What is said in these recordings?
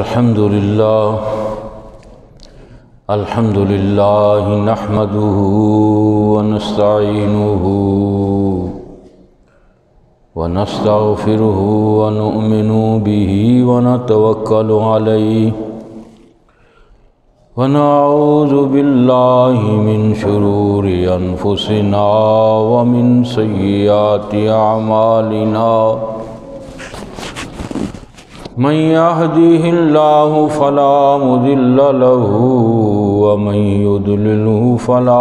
الحمد لله نحمده ونستعينه ونستغفره ونؤمن به ونتوكل عليه ونعوذ بالله من شرور أنفسنا ومن سيئات أعمالنا من يهده الله فلا مضل له ومن يضلله فلا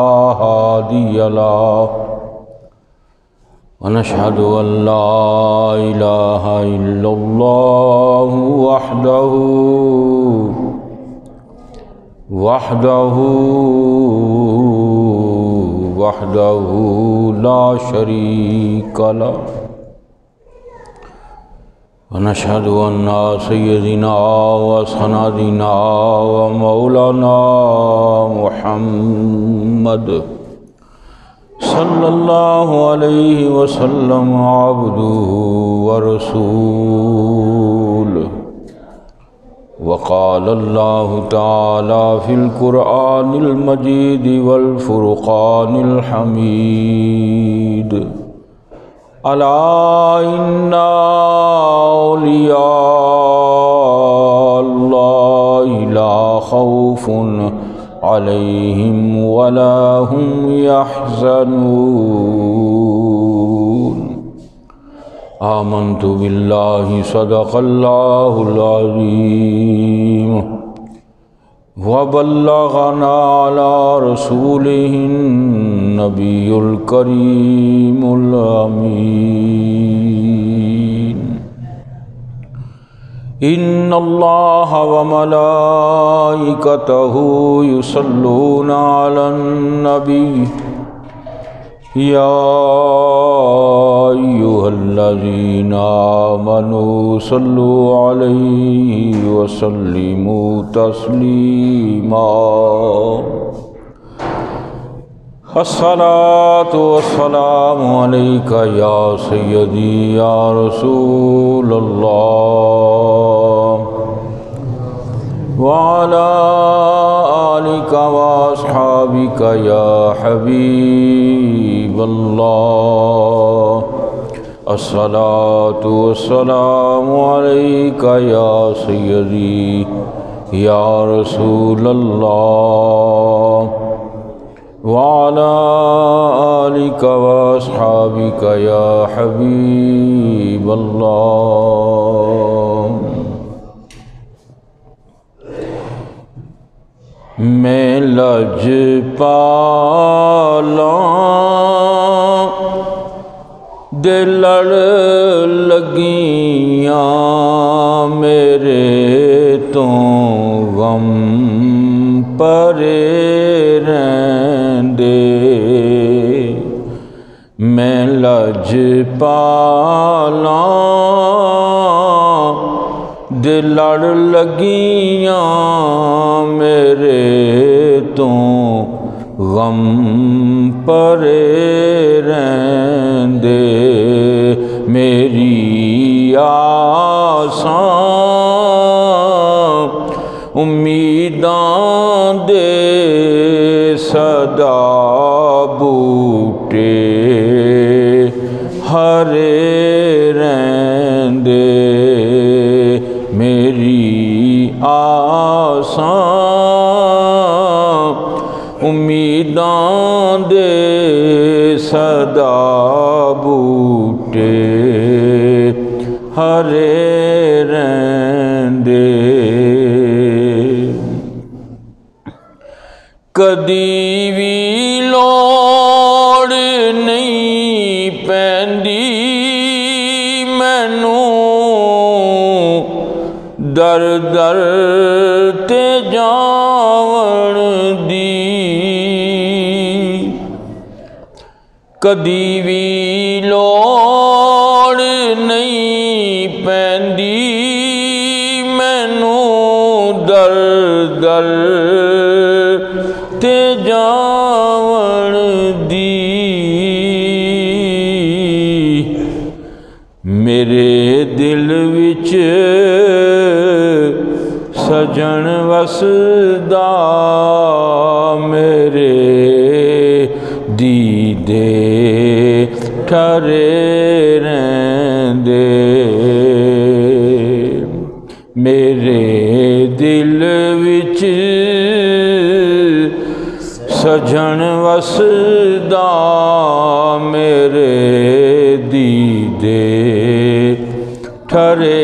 هادي له ونشهد أن لا إله إلا الله وحده لا شريك له ونشهد أن سيدنا وسندنا ومولانا محمد صلى الله عليه وسلم عبده ورسوله وقال الله تعالى في القرآن المجيد والفرقان الحميد ألا إن أولياء الله لا خوف عليهم ولا هم يحزنون آمنت بالله صدق الله العظيم وبلغنا على رسوله النبي الكريم الأمين إن الله وملائكته يصلون على النبي يا أيها الذين آمنوا صلوا عليه وسلموا تسليما الصلاة والسلام عليك يا سيدي يا رسول الله وعلى آلك وأصحابك يا حبيب الله الصلاة والسلام عليك يا سيدي يا رسول الله وعلى آلك وأصحابك يا حبيب الله میں لجپالاں دے لڑ لگیاں میرے تو غم پرے رہندے میں لجپالاں دے لڑ لگیاں میرے تو غم پرے رہندے میری آساں امیداں دے صدا بوٹے ہرے رہندے میری آساں امیداں دے صدا بوٹے ہرے رہندے کدی بھی لوڑ نہیں پیندی مینوں در در تے جاون دی کدی بھی لوڑ نہیں پیندی مینوں در در تے جاون دی میرے دل وچ سجن وسدا میرے دیدے ٹھرے رہندے میرے دل وچ سجن وسدا میرے دیدے ٹھرے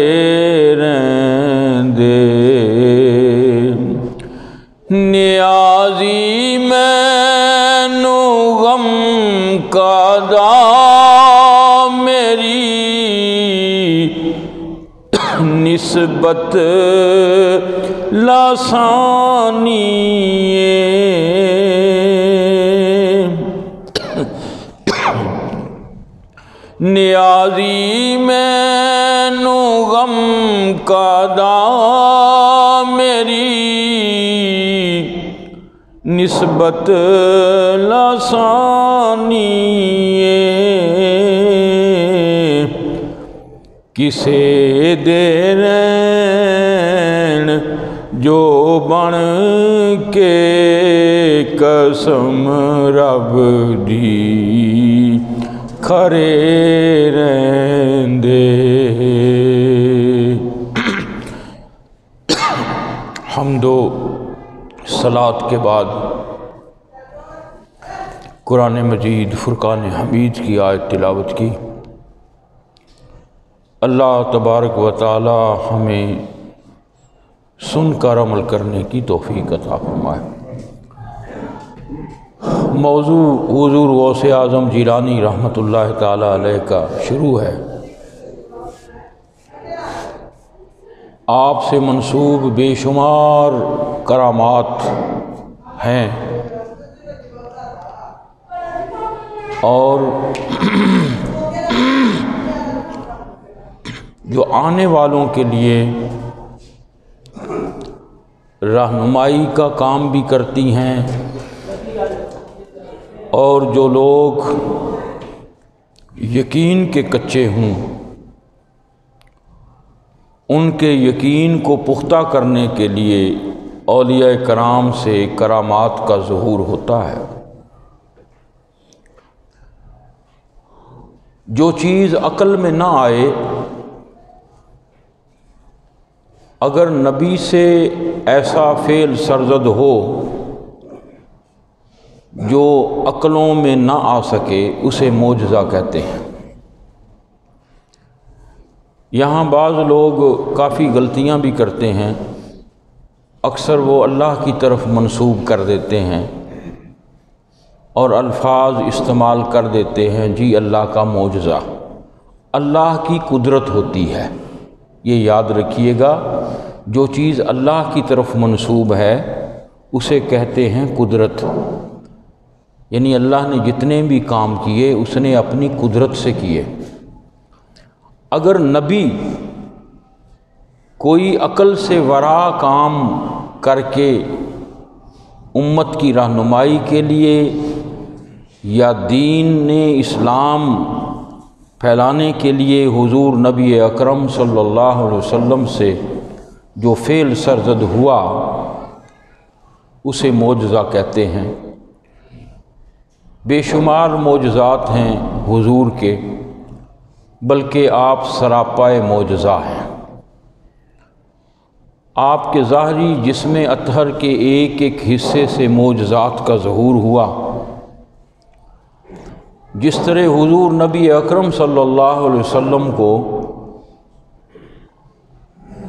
رہندے نیازی مینو غم کادا میری نسبت لاسانی نیازی مینو غم کادا میری نسبت لاسانی کسے دے رین جو بن کے قسم رب دی کھرے رہندے حمد و صلاۃ کے بعد قرآن مجید فرقان حمید کی آیت تلاوت کی۔ اللہ تبارک و تعالی ہمیں سن کر عمل کرنے کی توفیق عطا فرمائے۔ موضوع حضور غوث اعظم جیلانی رحمۃ اللہ تعالی علیہ کا شروع ہے۔ آپ سے منسوب بے شمار کرامات ہیں اور جو آنے والوں کے لیے رہنمائی کا کام بھی کرتی ہیں، اور جو لوگ یقین کے کچے ہوں ان کے یقین کو پختہ کرنے کے لیے اولیاء کرام سے کرامات کا ظہور ہوتا ہے۔ جو چیز عقل میں نہ آئے، اگر نبی سے ایسا فعل سرزد ہو جو عقلوں میں نہ آ سکے، اسے معجزہ کہتے ہیں۔ یہاں بعض لوگ کافی غلطیاں بھی کرتے ہیں، اکثر وہ اللہ کی طرف منسوب کر دیتے ہیں اور الفاظ استعمال کر دیتے ہیں، جی اللہ کا معجزہ۔ اللہ کی قدرت ہوتی ہے، یہ یاد رکھیے گا۔ جو چیز اللہ کی طرف منسوب ہے اسے کہتے ہیں قدرت، یعنی اللہ نے جتنے بھی کام کیے اس نے اپنی قدرت سے کیے۔ اگر نبی کوئی عقل سے ورا کام کر کے امت کی رہنمائی کے لیے یا دین اسلام پھیلانے کے لیے حضور نبی اکرم صلی اللہ علیہ وسلم سے جو فعل سرزد ہوا اسے معجزہ کہتے ہیں۔ بے شمار معجزات ہیں حضور کے، بلکہ آپ سراپائے معجزہ ہیں۔ آپ کے ظاہری جسم اطہر کے ایک ایک حصے سے معجزات کا ظہور ہوا۔ جس طرح حضور نبی اکرم صلی اللہ علیہ وسلم کو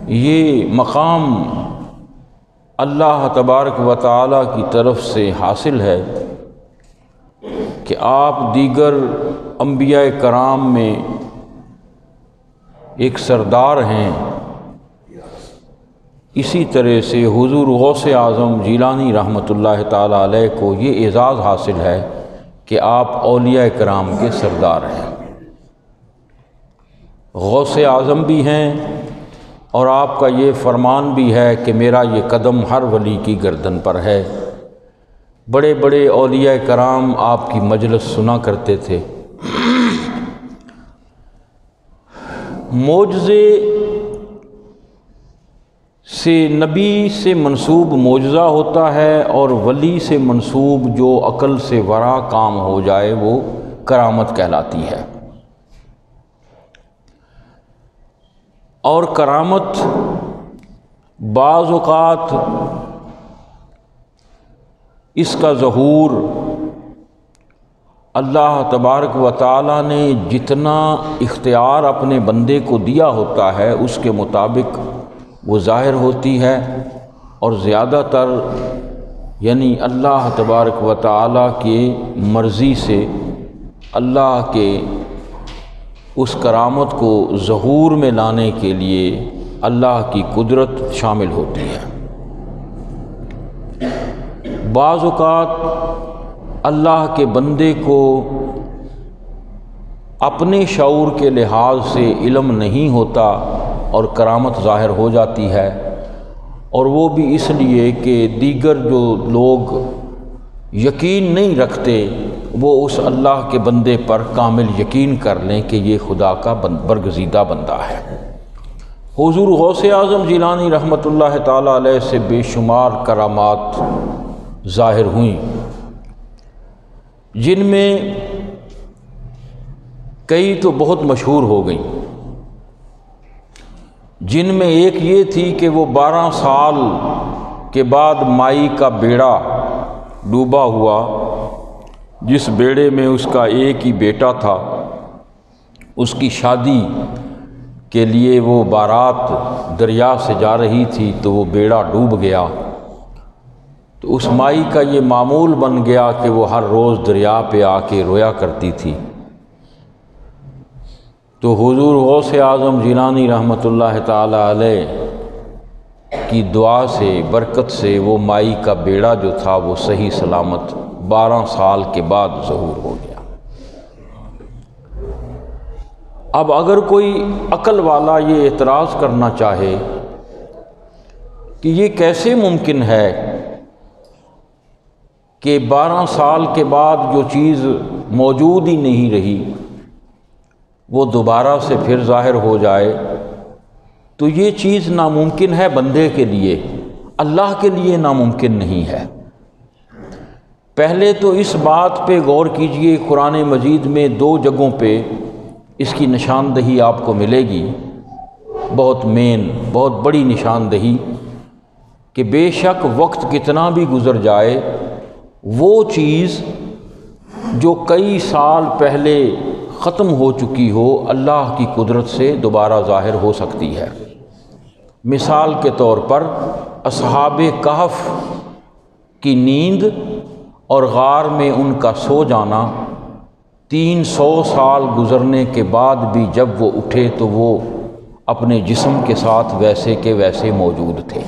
یہ مقام اللہ تبارک و تعالی کی طرف سے حاصل ہے کہ آپ دیگر انبیاء کرام میں ایک سردار ہیں، اسی طرح سے حضور غوث اعظم جیلانی رحمۃ اللہ تعالی علیہ کو یہ اعزاز حاصل ہے کہ آپ اولیاء کرام کے سردار ہیں، غوث اعظم بھی ہیں، اور آپ کا یہ فرمان بھی ہے کہ میرا یہ قدم ہر ولی کی گردن پر ہے۔ بڑے بڑے اولیاء کرام آپ کی مجلس سنا کرتے تھے۔ معجزے سے نبی سے منسوب معجزہ ہوتا ہے، اور ولی سے منسوب جو عقل سے ورا کام ہو جائے وہ کرامت کہلاتی ہے۔ اور کرامت بعض اوقات اس کا ظہور اللہ تبارک و تعالیٰ نے جتنا اختیار اپنے بندے کو دیا ہوتا ہے اس کے مطابق وہ ظاہر ہوتی ہے، اور زیادہ تر یعنی اللہ تبارک و تعالیٰ کی مرضی سے اللہ کے اس کرامت کو ظہور میں لانے کے لیے اللہ کی قدرت شامل ہوتی ہے۔ بعض اوقات اللہ کے بندے کو اپنے شعور کے لحاظ سے علم نہیں ہوتا اور کرامت ظاہر ہو جاتی ہے، اور وہ بھی اس لیے کہ دیگر جو لوگ یقین نہیں رکھتے وہ اس اللہ کے بندے پر کامل یقین کر لیں کہ یہ خدا کا برگزیدہ بندہ ہے۔ حضور غوث اعظم جیلانی رحمۃ اللہ تعالیٰ علیہ سے بے شمار کرامات ظاہر ہوئیں، جن میں کئی تو بہت مشہور ہو گئیں، جن میں ایک یہ تھی کہ وہ 12 سال کے بعد مائی کا بیڑا ڈوبا ہوا، جس بیڑے میں اس کا ایک ہی بیٹا تھا، اس کی شادی کے لیے وہ بارات دریا سے جا رہی تھی تو وہ بیڑا ڈوب گیا، تو اس مائی کا یہ معمول بن گیا کہ وہ ہر روز دریا پہ آ کے رویا کرتی تھی۔ تو حضور غوث اعظم جیلانی رحمۃ اللہ تعالیٰ علیہ کی دعا سے برکت سے وہ مائی کا بیڑا جو تھا وہ صحیح سلامت 12 سال کے بعد ظہور ہو گیا۔ اب اگر کوئی عقل والا یہ اعتراض کرنا چاہے کہ یہ کیسے ممکن ہے کہ 12 سال کے بعد جو چیز موجود ہی نہیں رہی وہ دوبارہ سے پھر ظاہر ہو جائے، تو یہ چیز ناممکن ہے بندے کے لیے، اللہ کے لیے ناممکن نہیں ہے۔ پہلے تو اس بات پہ غور کیجئے، قرآن مجید میں 2 جگہوں پہ اس کی نشاندہی آپ کو ملے گی، بہت بڑی نشاندہی، کہ بے شک وقت کتنا بھی گزر جائے وہ چیز جو کئی سال پہلے ختم ہو چکی ہو اللہ کی قدرت سے دوبارہ ظاہر ہو سکتی ہے۔ مثال کے طور پر اصحاب کہف کی نیند اور غار میں ان کا سو جانا، 300 سال گزرنے کے بعد بھی جب وہ اٹھے تو وہ اپنے جسم کے ساتھ ویسے کے ویسے موجود تھے۔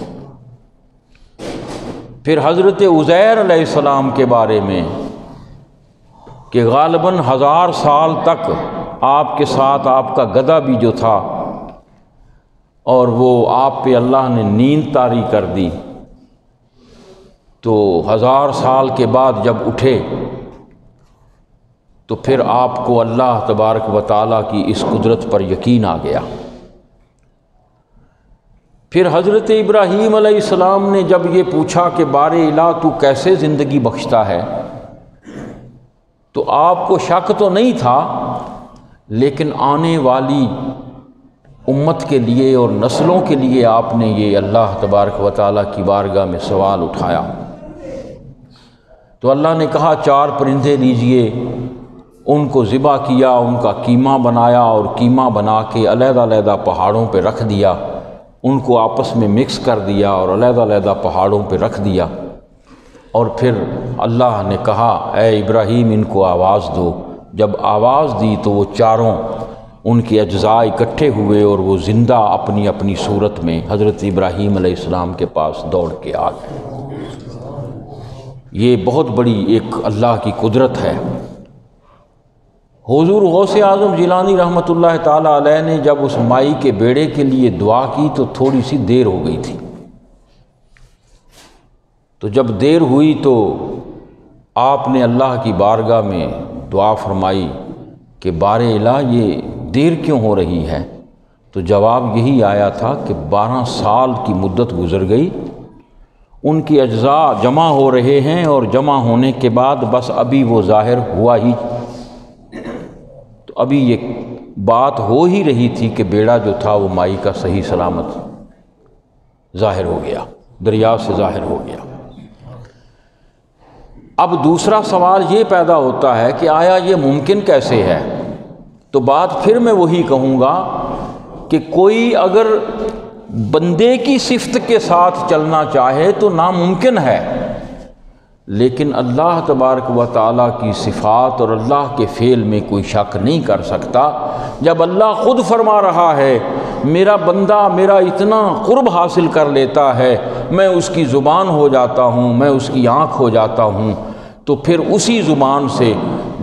پھر حضرت عزیر علیہ السلام کے بارے میں کہ غالباً 1000 سال تک آپ کے ساتھ آپ کا گدھا بھی جو تھا، اور وہ آپ پہ اللہ نے نیند طاری کر دی، تو 1000 سال کے بعد جب اٹھے تو پھر آپ کو اللہ تبارک و تعالیٰ کی اس قدرت پر یقین آ گیا۔ پھر حضرت ابراہیم علیہ السلام نے جب یہ پوچھا کہ بار الہ تو کیسے زندگی بخشتا ہے، تو آپ کو شک تو نہیں تھا، لیکن آنے والی امت کے لیے اور نسلوں کے لیے آپ نے یہ اللہ تبارک و تعالیٰ کی بارگاہ میں سوال اٹھایا۔ تو اللہ نے کہا 4 پرندے لیجئے، ان کو ذبح کیا، ان کا قیمہ بنایا، اور قیمہ بنا کے علیحدہ علیحدہ پہاڑوں پہ رکھ دیا، ان کو آپس میں مکس کر دیا اور علیحدہ علیحدہ پہاڑوں پہ رکھ دیا، اور پھر اللہ نے کہا اے ابراہیم ان کو آواز دو۔ جب آواز دی تو وہ 4 ان کے اجزاء اکٹھے ہوئے اور وہ زندہ اپنی اپنی صورت میں حضرت ابراہیم علیہ السلام کے پاس دوڑ کے آ گئے۔ یہ بہت بڑی ایک اللہ کی قدرت ہے۔ حضور غوث اعظم جیلانی رحمۃ اللہ تعالیٰ علیہ نے جب اس مائی کے بیڑے کے لیے دعا کی تو تھوڑی سی دیر ہو گئی تھی، تو جب دیر ہوئی تو آپ نے اللہ کی بارگاہ میں دعا فرمائی کہ بار الہ یہ دیر کیوں ہو رہی ہے؟ تو جواب یہی آیا تھا کہ 12 سال کی مدت گزر گئی، ان کی اجزاء جمع ہو رہے ہیں، اور جمع ہونے کے بعد بس ابھی وہ ظاہر ہوا ہی، تو ابھی یہ بات ہو ہی رہی تھی کہ بیڑا جو تھا وہ مائی کا صحیح سلامت ظاہر ہو گیا، دریا سے ظاہر ہو گیا۔ اب دوسرا سوال یہ پیدا ہوتا ہے کہ آیا یہ ممکن کیسے ہے؟ تو بات پھر میں وہی کہوں گا کہ کوئی اگر بندے کی صفت کے ساتھ چلنا چاہے تو ناممکن ہے، لیکن اللہ تبارک و تعالیٰ کی صفات اور اللہ کے فعل میں کوئی شک نہیں کر سکتا۔ جب اللہ خود فرما رہا ہے میرا بندہ میرا اتنا قرب حاصل کر لیتا ہے، میں اس کی زبان ہو جاتا ہوں، میں اس کی آنکھ ہو جاتا ہوں، تو پھر اسی زبان سے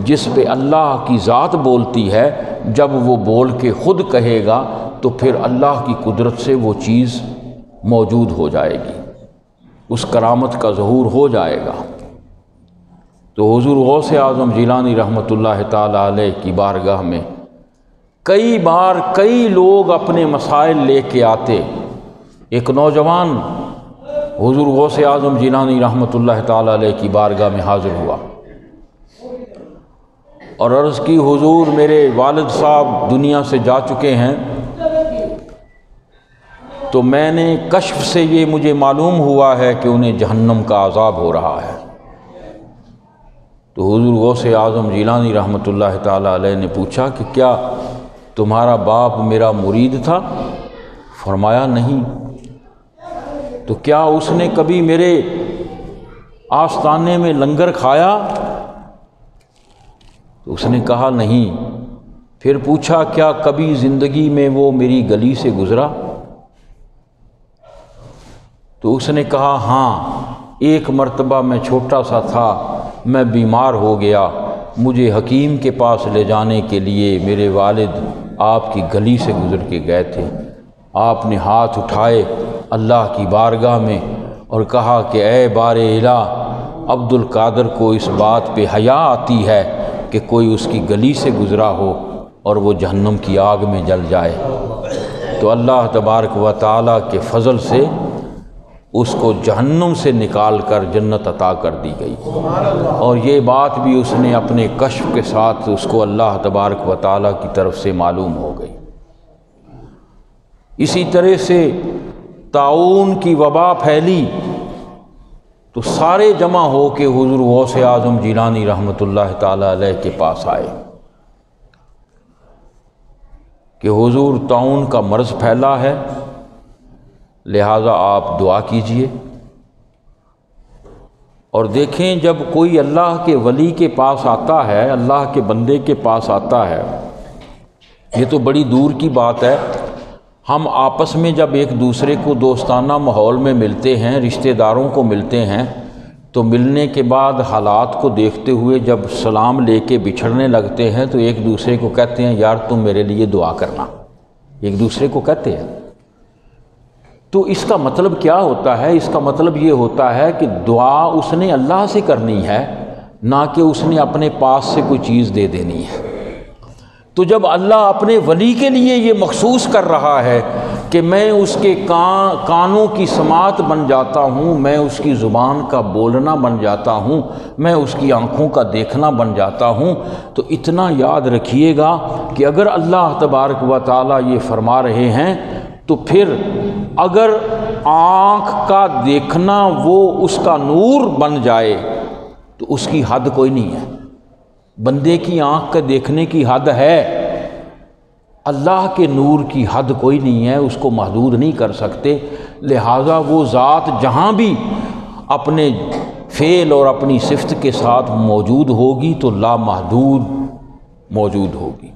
جس پہ اللہ کی ذات بولتی ہے، جب وہ بول کے خود کہے گا تو پھر اللہ کی قدرت سے وہ چیز موجود ہو جائے گی، اس کرامت کا ظہور ہو جائے گا۔ تو حضور غوث اعظم جیلانی رحمۃ اللہ تعالی علیہ کی بارگاہ میں کئی بار کئی لوگ اپنے مسائل لے کے آتے۔ ایک نوجوان حضور غوث اعظم جیلانی رحمۃ اللہ تعالی علیہ کی بارگاہ میں حاضر ہوا اور عرض کی حضور میرے والد صاحب دنیا سے جا چکے ہیں، تو میں نے کشف سے یہ مجھے معلوم ہوا ہے کہ انہیں جہنم کا عذاب ہو رہا ہے۔ تو حضور غوث اعظم جیلانی رحمۃ اللہ تعالی علیہ نے پوچھا کہ کیا تمہارا باپ میرا مرید تھا؟ فرمایا نہیں۔ تو کیا اس نے کبھی میرے آستانے میں لنگر کھایا؟ تو اس نے کہا نہیں۔ پھر پوچھا کیا کبھی زندگی میں وہ میری گلی سے گزرا؟ تو اس نے کہا ہاں، ایک مرتبہ میں چھوٹا سا تھا، میں بیمار ہو گیا، مجھے حکیم کے پاس لے جانے کے لیے میرے والد آپ کی گلی سے گزر کے گئے تھے، آپ نے ہاتھ اٹھائے اللہ کی بارگاہ میں اور کہا کہ اے بار الہ، عبد القادر کو اس بات پہ حیا آتی ہے کہ کوئی اس کی گلی سے گزرا ہو اور وہ جہنم کی آگ میں جل جائے۔ تو اللہ تبارک و تعالیٰ کے فضل سے اس کو جہنم سے نکال کر جنت عطا کر دی گئی، اور یہ بات بھی اس نے اپنے کشف کے ساتھ اس کو اللہ تبارک و تعالیٰ کی طرف سے معلوم ہو گئی۔ اسی طرح سے طاعون کی وبا پھیلی تو سارے جمع ہو کے حضور غوث اعظم جیلانی رحمۃ اللہ تعالیٰ علیہ کے پاس آئے کہ حضور طاعون کا مرض پھیلا ہے، لہٰذا آپ دعا کیجئے۔ اور دیکھیں جب کوئی اللہ کے ولی کے پاس آتا ہے، اللہ کے بندے کے پاس آتا ہے، یہ تو بڑی دور کی بات ہے، ہم آپس میں جب ایک دوسرے کو دوستانہ ماحول میں ملتے ہیں، رشتہ داروں کو ملتے ہیں، تو ملنے کے بعد حالات کو دیکھتے ہوئے جب سلام لے کے بچھڑنے لگتے ہیں تو ایک دوسرے کو کہتے ہیں یار تم میرے لیے دعا کرنا، ایک دوسرے کو کہتے ہیں۔ تو اس کا مطلب کیا ہوتا ہے؟ اس کا مطلب یہ ہوتا ہے کہ دعا اس نے اللہ سے کرنی ہے، نہ کہ اس نے اپنے پاس سے کوئی چیز دے دینی ہے۔ تو جب اللہ اپنے ولی کے لیے یہ مخصوص کر رہا ہے کہ میں اس کے کانوں کی سماعت بن جاتا ہوں، میں اس کی زبان کا بولنا بن جاتا ہوں، میں اس کی آنکھوں کا دیکھنا بن جاتا ہوں، تو اتنا یاد رکھیے گا کہ اگر اللہ تبارک و تعالیٰ یہ فرما رہے ہیں تو پھر اگر آنکھ کا دیکھنا وہ اس کا نور بن جائے تو اس کی حد کوئی نہیں ہے۔ بندے کی آنکھ کا دیکھنے کی حد ہے، اللہ کے نور کی حد کوئی نہیں ہے، اس کو محدود نہیں کر سکتے۔ لہٰذا وہ ذات جہاں بھی اپنے فعل اور اپنی صفت کے ساتھ موجود ہوگی تو لامحدود موجود ہوگی۔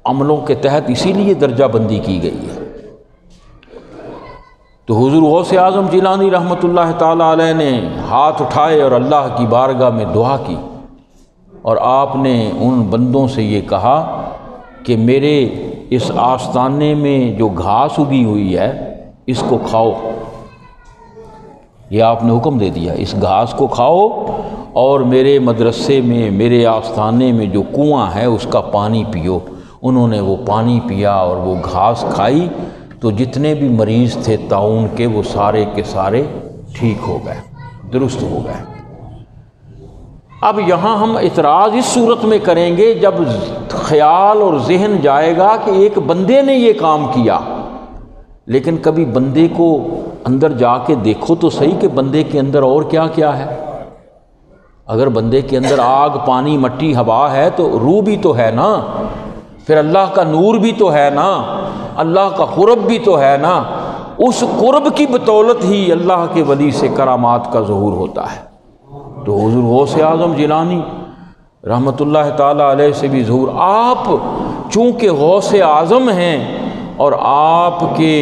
عملوں کے تحت اسی لیے درجہ بندی کی گئی ہے۔ تو حضور غوث اعظم جیلانی رحمۃ اللہ تعالی علیہ نے ہاتھ اٹھائے اور اللہ کی بارگاہ میں دعا کی، اور آپ نے ان بندوں سے یہ کہا کہ میرے اس آستانے میں جو گھاس اگی ہوئی ہے اس کو کھاؤ، یہ آپ نے حکم دے دیا، اس گھاس کو کھاؤ، اور میرے مدرسے میں میرے آستانے میں جو کنواں ہے اس کا پانی پیو، انہوں نے وہ پانی پیا اور وہ گھاس کھائی تو جتنے بھی مریض تھے طاعون کے وہ سارے کے سارے ٹھیک ہو گئے، درست ہو گئے۔ اب یہاں ہم اعتراض اس صورت میں کریں گے جب خیال اور ذہن جائے گا کہ ایک بندے نے یہ کام کیا، لیکن کبھی بندے کو اندر جا کے دیکھو تو صحیح کہ بندے کے اندر اور کیا کیا ہے۔ اگر بندے کے اندر آگ، پانی، مٹی، ہوا ہے تو روح بھی تو ہے نا، پھر اللہ کا نور بھی تو ہے نا، اللہ کا قرب بھی تو ہے نا۔ اس قرب کی بدولت ہی اللہ کے ولی سے کرامات کا ظہور ہوتا ہے۔ تو حضور غوث اعظم جیلانی رحمۃ اللہ تعالیٰ علیہ سے بھی ظہور۔ آپ چونکہ غوث اعظم ہیں اور آپ کے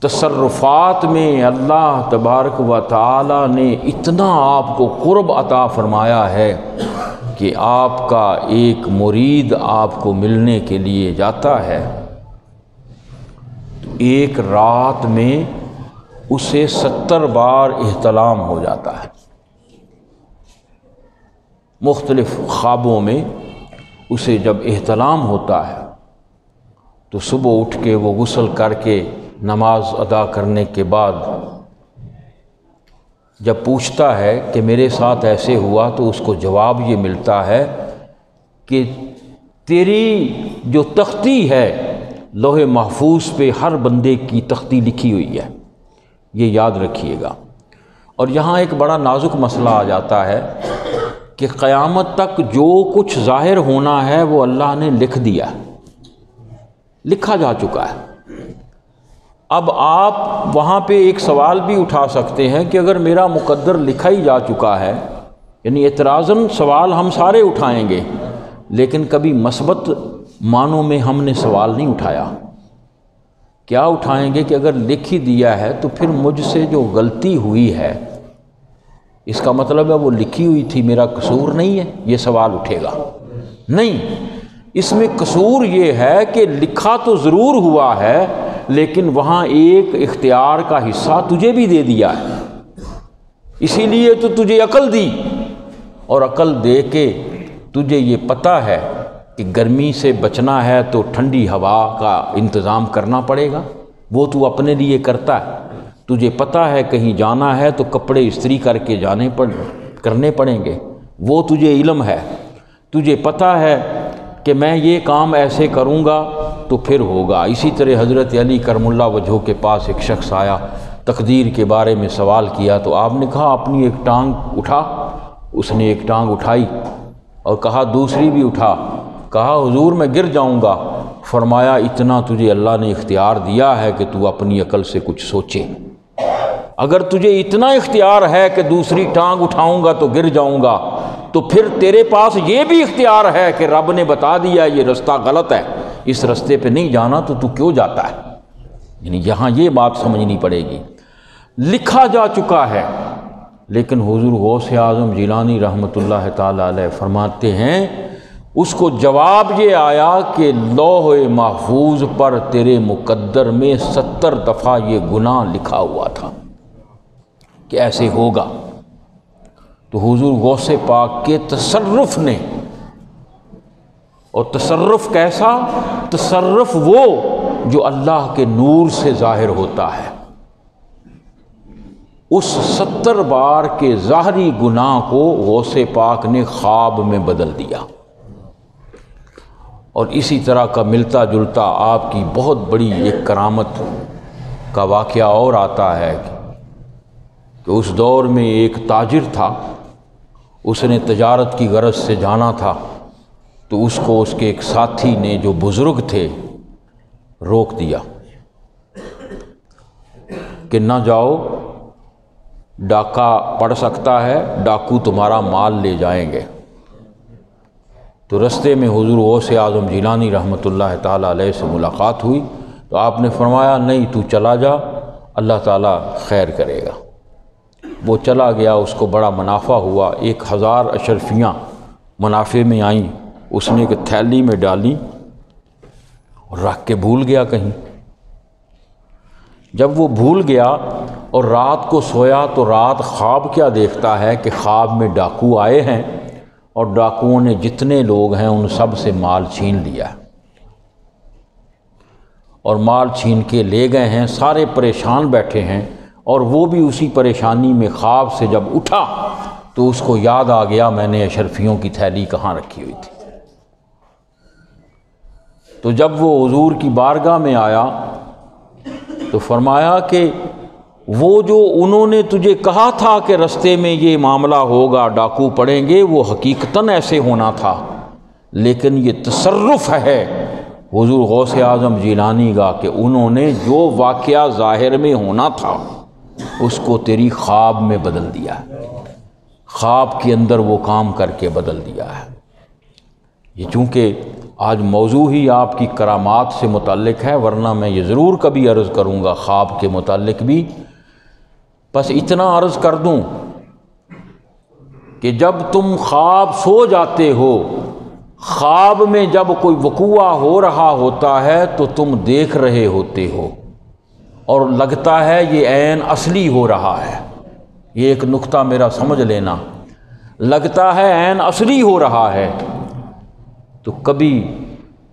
تصرفات میں اللہ تبارک و تعالیٰ نے اتنا آپ کو قرب عطا فرمایا ہے کہ آپ کا ایک مرید آپ کو ملنے کے لیے جاتا ہے تو ایک رات میں اسے 70 بار احتلام ہو جاتا ہے۔ مختلف خوابوں میں اسے جب احتلام ہوتا ہے تو صبح اٹھ کے وہ غسل کر کے نماز ادا کرنے کے بعد جب پوچھتا ہے کہ میرے ساتھ ایسے ہوا تو اس کو جواب یہ ملتا ہے کہ تیری جو تختی ہے لوح محفوظ پہ ہر بندے کی تختی لکھی ہوئی ہے، یہ یاد رکھیے گا۔ اور یہاں ایک بڑا نازک مسئلہ آ جاتا ہے کہ قیامت تک جو کچھ ظاہر ہونا ہے وہ اللہ نے لکھ دیا، لکھا جا چکا ہے۔ اب آپ وہاں پہ ایک سوال بھی اٹھا سکتے ہیں کہ اگر میرا مقدر لکھا ہی جا چکا ہے، یعنی اعتراضاً سوال ہم سارے اٹھائیں گے، لیکن کبھی مثبت معنوں میں ہم نے سوال نہیں اٹھایا۔ کیا اٹھائیں گے کہ اگر لکھ ہی دیا ہے تو پھر مجھ سے جو غلطی ہوئی ہے اس کا مطلب ہے وہ لکھی ہوئی تھی، میرا قصور نہیں ہے؟ یہ سوال اٹھے گا نہیں۔ اس میں قصور یہ ہے کہ لکھا تو ضرور ہوا ہے لیکن وہاں ایک اختیار کا حصہ تجھے بھی دے دیا ہے، اسی لیے تو تجھے عقل دی، اور عقل دے کے تجھے یہ پتہ ہے کہ گرمی سے بچنا ہے تو ٹھنڈی ہوا کا انتظام کرنا پڑے گا، وہ تو اپنے لیے کرتا ہے۔ تجھے پتہ ہے کہیں جانا ہے تو کپڑے استری کر کے کرنے پڑیں گے، وہ تجھے علم ہے۔ تجھے پتہ ہے کہ میں یہ کام ایسے کروں گا تو پھر ہوگا۔ اسی طرح حضرت علی کرم اللہ وجہہ کے پاس ایک شخص آیا، تقدیر کے بارے میں سوال کیا تو آپ نے کہا اپنی ایک ٹانگ اٹھا۔ اس نے ایک ٹانگ اٹھائی اور کہا دوسری بھی اٹھا۔ کہا حضور میں گر جاؤں گا۔ فرمایا اتنا تجھے اللہ نے اختیار دیا ہے کہ تو اپنی عقل سے کچھ سوچے۔ اگر تجھے اتنا اختیار ہے کہ دوسری ٹانگ اٹھاؤں گا تو گر جاؤں گا، تو پھر تیرے پاس یہ بھی اختیار ہے کہ رب نے بتا دیا یہ رستہ غلط ہے، اس رستے پہ نہیں جانا، تو کیوں جاتا ہے؟ یعنی یہاں یہ بات سمجھنی پڑے گی، لکھا جا چکا ہے۔ لیکن حضور غوث اعظم جیلانی رحمۃ اللہ تعالی علیہ فرماتے ہیں اس کو جواب یہ آیا کہ لوح محفوظ پر تیرے مقدر میں 70 دفعہ یہ گناہ لکھا ہوا تھا کہ ایسے ہوگا۔ تو حضور غوث پاک کے تصرف نے، اور تصرف کیسا؟ تصرف وہ جو اللہ کے نور سے ظاہر ہوتا ہے، اس 70 بار کے ظاہری گناہ کو غوث پاک نے خواب میں بدل دیا۔ اور اسی طرح کا ملتا جلتا آپ کی بہت بڑی ایک کرامت کا واقعہ اور آتا ہے کہ اس دور میں ایک تاجر تھا، اس نے تجارت کی غرض سے جانا تھا، تو اس کو اس کے ایک ساتھی نے جو بزرگ تھے روک دیا کہ نہ جاؤ، ڈاکہ پڑ سکتا ہے، ڈاکو تمہارا مال لے جائیں گے۔ تو رستے میں حضور غوث اعظم جیلانی رحمۃ اللہ تعالیٰ علیہ سے ملاقات ہوئی تو آپ نے فرمایا نہیں تو چلا جا، اللہ تعالیٰ خیر کرے گا۔ وہ چلا گیا، اس کو بڑا منافع ہوا، 1000 اشرفیاں منافع میں آئیں، اس نے ایک تھیلی میں ڈالی اور رکھ کے بھول گیا کہیں۔ جب وہ بھول گیا اور رات کو سویا تو رات خواب کیا دیکھتا ہے کہ خواب میں ڈاکو آئے ہیں اور ڈاکوؤں نے جتنے لوگ ہیں ان سب سے مال چھین لیا ہے۔ اور مال چھین کے لے گئے ہیں، سارے پریشان بیٹھے ہیں، اور وہ بھی اسی پریشانی میں خواب سے جب اٹھا تو اس کو یاد آ گیا میں نے اشرفیوں کی تھیلی کہاں رکھی ہوئی تھی۔ تو جب وہ حضور کی بارگاہ میں آیا تو فرمایا کہ وہ جو انہوں نے تجھے کہا تھا کہ رستے میں یہ معاملہ ہوگا، ڈاکو پڑیں گے، وہ حقیقتاً ایسے ہونا تھا، لیکن یہ تصرف ہے حضور غوث اعظم جیلانی کا کہ انہوں نے جو واقعہ ظاہر میں ہونا تھا اس کو تیری خواب میں بدل دیا ہے، خواب کے اندر وہ کام کر کے بدل دیا ہے۔ یہ چونکہ آج موضوع ہی آپ کی کرامات سے متعلق ہے، ورنہ میں یہ ضرور کبھی عرض کروں گا خواب کے متعلق بھی۔ بس اتنا عرض کر دوں کہ جب تم خواب سو جاتے ہو، خواب میں جب کوئی وقوع ہو رہا ہوتا ہے تو تم دیکھ رہے ہوتے ہو اور لگتا ہے یہ عین اصلی ہو رہا ہے۔ یہ ایک نقطہ میرا سمجھ لینا، لگتا ہے عین اصلی ہو رہا ہے، تو کبھی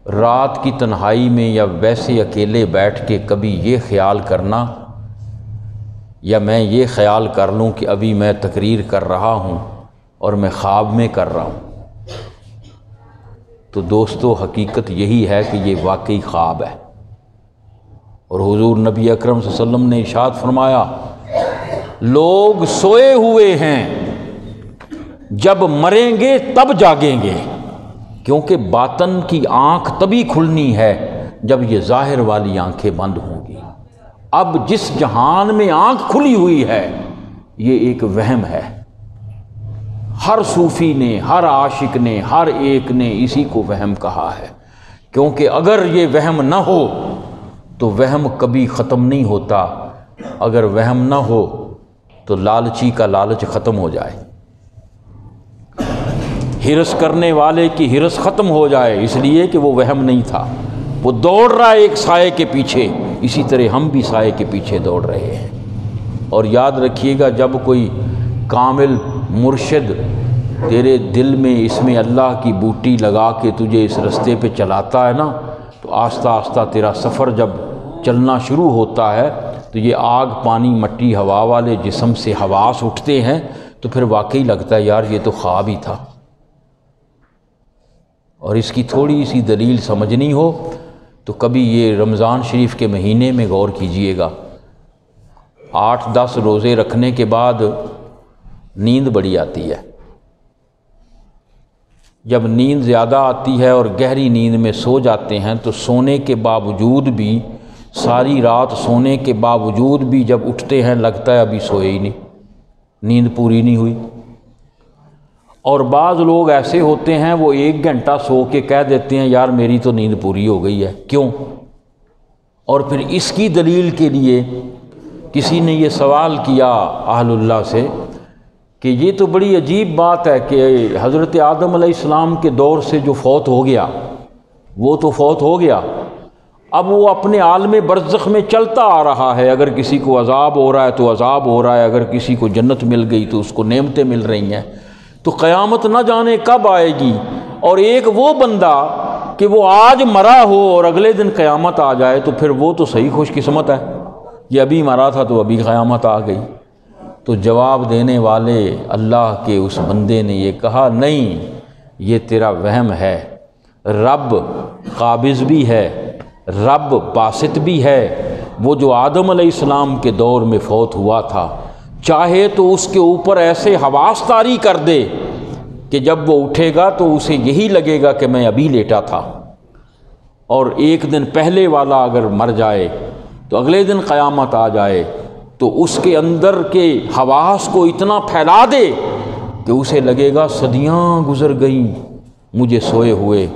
رات کی تنہائی میں یا ویسے اکیلے بیٹھ کے کبھی یہ خیال کرنا، یا میں یہ خیال کر لوں کہ ابھی میں تقریر کر رہا ہوں اور میں خواب میں کر رہا ہوں، تو دوستو حقیقت یہی ہے کہ یہ واقعی خواب ہے۔ اور حضور نبی اکرم صلی اللہ علیہ وسلم نے ارشاد فرمایا لوگ سوئے ہوئے ہیں، جب مریں گے تب جاگیں گے، کیونکہ باطن کی آنکھ تبھی کھلنی ہے جب یہ ظاہر والی آنکھیں بند ہوں گی۔ اب جس جہان میں آنکھ کھلی ہوئی ہے یہ ایک وہم ہے، ہر صوفی نے، ہر عاشق نے، ہر ایک نے اسی کو وہم کہا ہے، کیونکہ اگر یہ وہم نہ ہو تو وہم کبھی ختم نہیں ہوتا، اگر وہم نہ ہو تو لالچی کا لالچ ختم ہو جائے، ہرس کرنے والے کی ہرس ختم ہو جائے، اس لیے کہ وہ وہم نہیں تھا، وہ دوڑ رہا ہے ایک سائے کے پیچھے، اسی طرح ہم بھی سائے کے پیچھے دوڑ رہے ہیں۔ اور یاد رکھیے گا جب کوئی کامل مرشد تیرے دل میں اس میں اللہ کی بوٹی لگا کے تجھے اس رستے پہ چلاتا ہے نا، تو آہستہ آہستہ تیرا سفر جب چلنا شروع ہوتا ہے تو یہ آگ پانی مٹی ہوا والے جسم سے حواس اٹھتے ہیں، تو پھر واقعی لگتا ہے یار یہ تو خواب ہی تھا۔ اور اس کی تھوڑی سی دلیل سمجھنی ہو تو کبھی یہ رمضان شریف کے مہینے میں غور کیجئے گا، 8-10 روزے رکھنے کے بعد نیند بڑی آتی ہے، جب نیند زیادہ آتی ہے اور گہری نیند میں سو جاتے ہیں تو سونے کے باوجود بھی، ساری رات سونے کے باوجود بھی جب اٹھتے ہیں لگتا ہے ابھی سوئے ہی نہیں، نیند پوری نہیں ہوئی۔ اور بعض لوگ ایسے ہوتے ہیں وہ 1 گھنٹہ سو کے کہہ دیتے ہیں یار میری تو نیند پوری ہو گئی ہے، کیوں؟ اور پھر اس کی دلیل کے لیے کسی نے یہ سوال کیا اہل اللہ سے کہ یہ تو بڑی عجیب بات ہے کہ حضرت آدم علیہ السلام کے دور سے جو فوت ہو گیا وہ تو فوت ہو گیا، اب وہ اپنے عالم برزخ میں چلتا آ رہا ہے، اگر کسی کو عذاب ہو رہا ہے تو عذاب ہو رہا ہے، اگر کسی کو جنت مل گئی تو اس کو نعمتیں مل رہی ہیں، تو قیامت نہ جانے کب آئے گی۔ اور ایک وہ بندہ کہ وہ آج مرا ہو اور اگلے دن قیامت آ جائے تو پھر وہ تو صحیح خوش قسمت ہے، یہ ابھی مرا تھا تو ابھی قیامت آ گئی۔ تو جواب دینے والے اللہ کے اس بندے نے یہ کہا نہیں، یہ تیرا وہم ہے، رب قابض بھی ہے، رب باسط بھی ہے، وہ جو آدم علیہ السلام کے دور میں فوت ہوا تھا چاہے تو اس کے اوپر ایسے حواس طاری کر دے کہ جب وہ اٹھے گا تو اسے یہی لگے گا کہ میں ابھی لیٹا تھا، اور ایک دن پہلے والا اگر مر جائے تو اگلے دن قیامت آ جائے تو اس کے اندر کے حواس کو اتنا پھیلا دے کہ اسے لگے گا صدیاں گزر گئیں مجھے سوئے ہوئے۔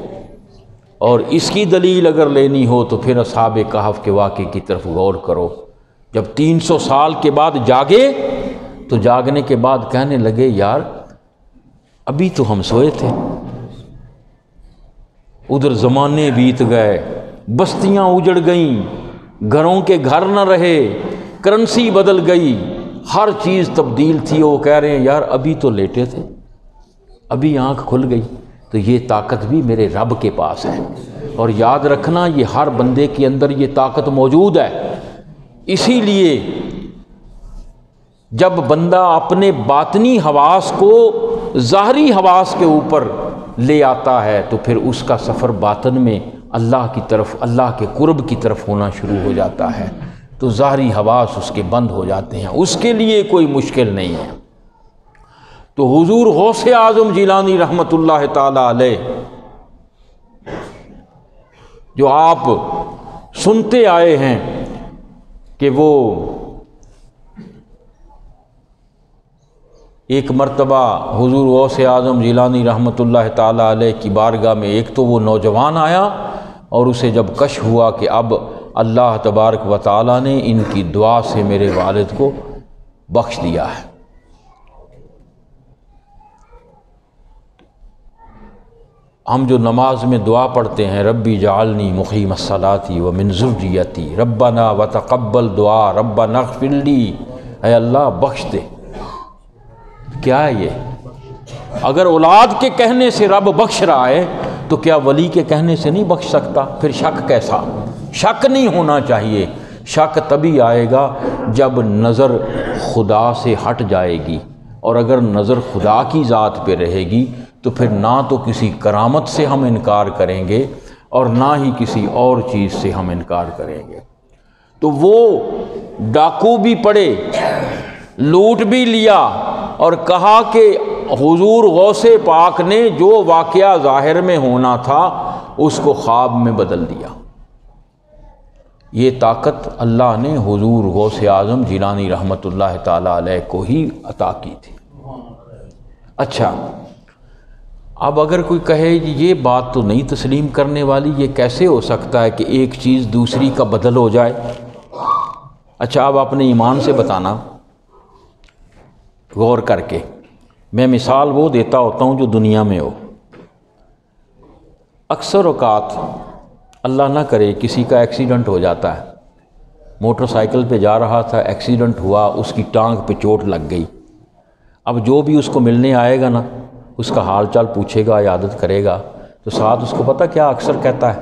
اور اس کی دلیل اگر لینی ہو تو پھر اصحاب کہف کے واقعے کی طرف غور کرو، جب 300 سال کے بعد جاگے تو جاگنے کے بعد کہنے لگے یار ابھی تو ہم سوئے تھے، ادھر زمانے بیت گئے، بستیاں اجڑ گئیں، گھروں کے گھر نہ رہے، کرنسی بدل گئی، ہر چیز تبدیل تھی، وہ کہہ رہے ہیں یار ابھی تو لیٹے تھے، ابھی آنکھ کھل گئی۔ تو یہ طاقت بھی میرے رب کے پاس ہے، اور یاد رکھنا یہ ہر بندے کے اندر یہ طاقت موجود ہے۔ اسی لیے جب بندہ اپنے باطنی حواس کو ظاہری حواس کے اوپر لے آتا ہے تو پھر اس کا سفر باطن میں اللہ کی طرف، اللہ کے قرب کی طرف ہونا شروع ہو جاتا ہے، تو ظاہری حواس اس کے بند ہو جاتے ہیں، اس کے لیے کوئی مشکل نہیں ہے۔ تو حضور غوث اعظم جیلانی رحمۃ اللہ تعالی علیہ جو آپ سنتے آئے ہیں کہ وہ ایک مرتبہ حضور غوث اعظم جیلانی رحمۃ اللہ تعالی علیہ کی بارگاہ میں ایک تو وہ نوجوان آیا، اور اسے جب کشف ہوا کہ اب اللہ تبارک و تعالی نے ان کی دعا سے میرے والد کو بخش دیا ہے۔ ہم جو نماز میں دعا پڑھتے ہیں، ربی جعلنی مقیم الصلاۃ ومن ذریتی ربنا وتقبل دعا ربنا اغفر لی، اے اللہ بخش دے۔ کیا ہے یہ؟ اگر اولاد کے کہنے سے رب بخش رہا ہے تو کیا ولی کے کہنے سے نہیں بخش سکتا؟ پھر شک کیسا؟ شک نہیں ہونا چاہیے۔ شک تبھی آئے گا جب نظر خدا سے ہٹ جائے گی، اور اگر نظر خدا کی ذات پہ رہے گی تو پھر نہ تو کسی کرامت سے ہم انکار کریں گے اور نہ ہی کسی اور چیز سے ہم انکار کریں گے۔ تو وہ ڈاکو بھی پڑے، لوٹ بھی لیا، اور کہا کہ حضور غوث پاک نے جو واقعہ ظاہر میں ہونا تھا اس کو خواب میں بدل دیا۔ یہ طاقت اللہ نے حضور غوث اعظم جیلانی رحمۃ اللہ تعالی علیہ کو ہی عطا کی تھی۔ اچھا، اب اگر کوئی کہے یہ بات تو نہیں تسلیم کرنے والی، یہ کیسے ہو سکتا ہے کہ ایک چیز دوسری کا بدل ہو جائے؟ اچھا، اب اپنے ایمان سے بتانا غور کر کے۔ میں مثال وہ دیتا ہوتا ہوں جو دنیا میں ہو۔ اکثر اوقات اللہ نہ کرے کسی کا ایکسیڈنٹ ہو جاتا ہے، موٹر سائیکل پہ جا رہا تھا، ایکسیڈنٹ ہوا، اس کی ٹانگ پہ چوٹ لگ گئی۔ اب جو بھی اس کو ملنے آئے گا نا، اس کا حال چال پوچھے گا، عیادت کرے گا، تو ساتھ اس کو پتہ کیا اکثر کہتا ہے؟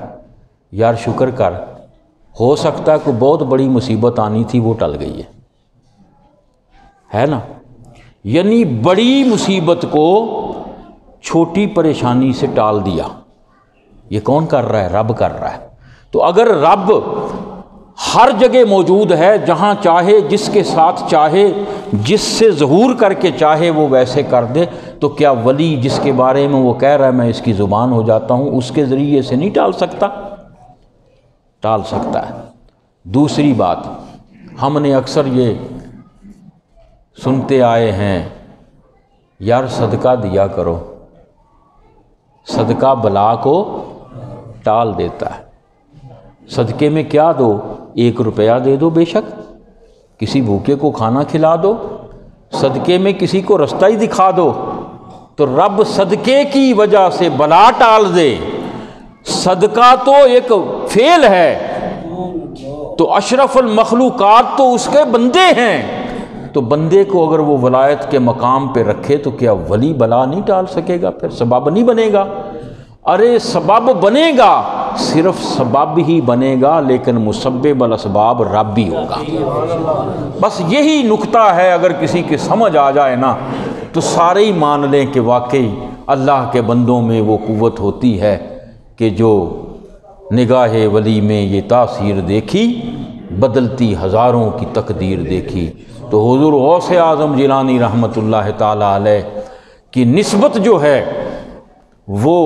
یار شکر کر، ہو سکتا ہے کوئی بہت بڑی مصیبت آنی تھی وہ ٹل گئی ہے نا؟ یعنی بڑی مصیبت کو چھوٹی پریشانی سے ٹال دیا۔ یہ کون کر رہا ہے؟ رب کر رہا ہے۔ تو اگر رب ہر جگہ موجود ہے، جہاں چاہے، جس کے ساتھ چاہے، جس سے ظہور کر کے چاہے وہ ویسے کر دے، تو کیا ولی جس کے بارے میں وہ کہہ رہا ہے میں اس کی زبان ہو جاتا ہوں، اس کے ذریعے سے نہیں ٹال سکتا؟ ٹال سکتا ہے۔ دوسری بات، ہم نے اکثر یہ سنتے آئے ہیں، یار صدقہ دیا کرو، صدقہ بلا کو ٹال دیتا ہے۔ صدقے میں کیا دو؟ 1 روپیہ دے دو، بے شک کسی بھوکے کو کھانا کھلا دو، صدقے میں کسی کو رستہ ہی دکھا دو، تو رب صدقے کی وجہ سے بلا ٹال دے۔ صدقہ تو ایک فعل ہے، تو اشرف المخلوقات تو اس کے بندے ہیں، تو بندے کو اگر وہ ولایت کے مقام پہ رکھے تو کیا ولی بلا نہیں ٹال سکے گا؟ پھر سبب نہیں بنے گا؟ ارے سبب بنے گا، صرف سبب ہی بنے گا، لیکن مسبب الاسباب رب بھی ہوگا۔ بس یہی نکتہ ہے، اگر کسی کی سمجھ آ جائے نا تو سارے ہی مان لیں کہ واقعی اللہ کے بندوں میں وہ قوت ہوتی ہے کہ جو نگاہ ولی میں یہ تاثیر دیکھی، بدلتی ہزاروں کی تقدیر دیکھی۔ تو حضور غوث اعظم جیلانی رحمۃ اللہ تعالی علیہ کی نسبت جو ہے وہ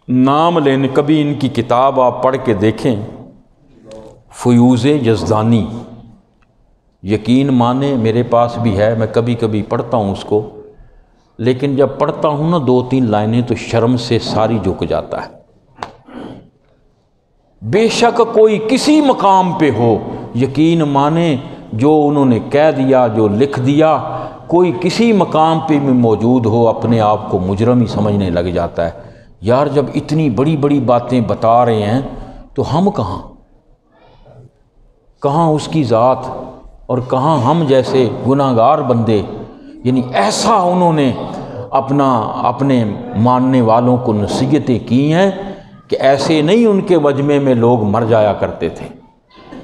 نام لینے، کبھی ان کی کتاب آپ پڑھ کے دیکھیں، فیوز یزدانی، یقین مانے میرے پاس بھی ہے، میں کبھی کبھی پڑھتا ہوں اس کو، لیکن جب پڑھتا ہوں نا 2-3 لائنیں تو شرم سے ساری جھک جاتا ہے۔ بے شک کوئی کسی مقام پہ ہو، یقین مانے جو انہوں نے کہہ دیا، جو لکھ دیا، کوئی کسی مقام پہ بھی موجود ہو، اپنے آپ کو مجرم ہی سمجھنے لگ جاتا ہے۔ یار جب اتنی بڑی بڑی باتیں بتا رہے ہیں تو ہم کہاں اس کی ذات، اور کہاں ہم جیسے گناہ گار بندے؟ یعنی ایسا انہوں نے اپنے ماننے والوں کو نصیحتیں کی ہیں کہ ایسے نہیں ان کے مجمع میں لوگ مر جایا کرتے تھے،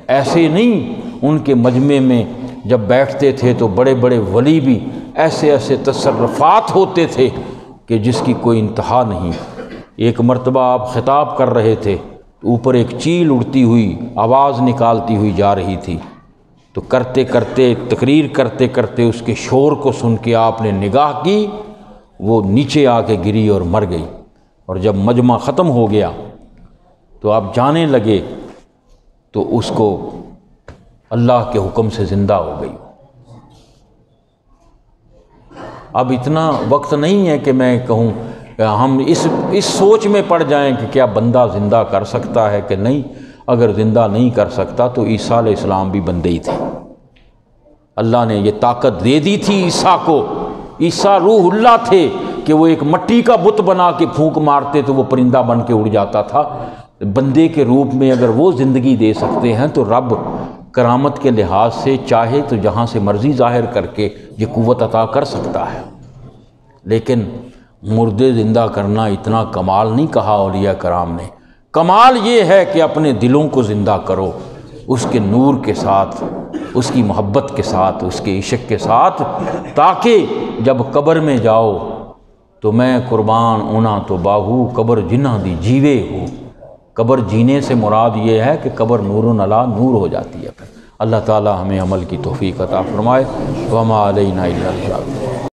ایسے نہیں ان کے مجمع میں جب بیٹھتے تھے تو بڑے بڑے ولی بھی ایسے ایسے تصرفات ہوتے تھے کہ جس کی کوئی انتہا نہیں۔ ایک مرتبہ آپ خطاب کر رہے تھے، اوپر ایک چیل اڑتی ہوئی آواز نکالتی ہوئی جا رہی تھی، تو کرتے کرتے تقریر کرتے کرتے اس کے شور کو سن کے آپ نے نگاہ کی، وہ نیچے آ کے گری اور مر گئی۔ اور جب مجمع ختم ہو گیا تو آپ جانے لگے تو اس کو اللہ کے حکم سے زندہ ہو گئی۔ اب اتنا وقت نہیں ہے کہ میں کہوں ہم اس سوچ میں پڑ جائیں کہ کیا بندہ زندہ کر سکتا ہے کہ نہیں۔ اگر زندہ نہیں کر سکتا تو عیسیٰ علیہ السلام بھی بندے ہی تھے، اللہ نے یہ طاقت دے دی تھی عیسیٰ کو۔ عیسیٰ روح اللہ تھے کہ وہ ایک مٹی کا بت بنا کے پھونک مارتے تو وہ پرندہ بن کے اڑ جاتا تھا۔ بندے کے روپ میں اگر وہ زندگی دے سکتے ہیں تو رب کرامت کے لحاظ سے چاہے تو جہاں سے مرضی ظاہر کر کے یہ قوت عطا کر سکتا ہے۔ لیکن مردے زندہ کرنا اتنا کمال نہیں کہا اولیاء کرام نے۔ کمال یہ ہے کہ اپنے دلوں کو زندہ کرو اس کے نور کے ساتھ، اس کی محبت کے ساتھ، اس کے عشق کے ساتھ، تاکہ جب قبر میں جاؤ تو میں قربان اونا تو باہو قبر جنہ دی جیوے ہو۔ قبر جینے سے مراد یہ ہے کہ قبر نور علی نور ہو جاتی ہے۔ اللہ تعالی ہمیں عمل کی توفیق عطا فرمائے۔ وما علینا الا البلاغ۔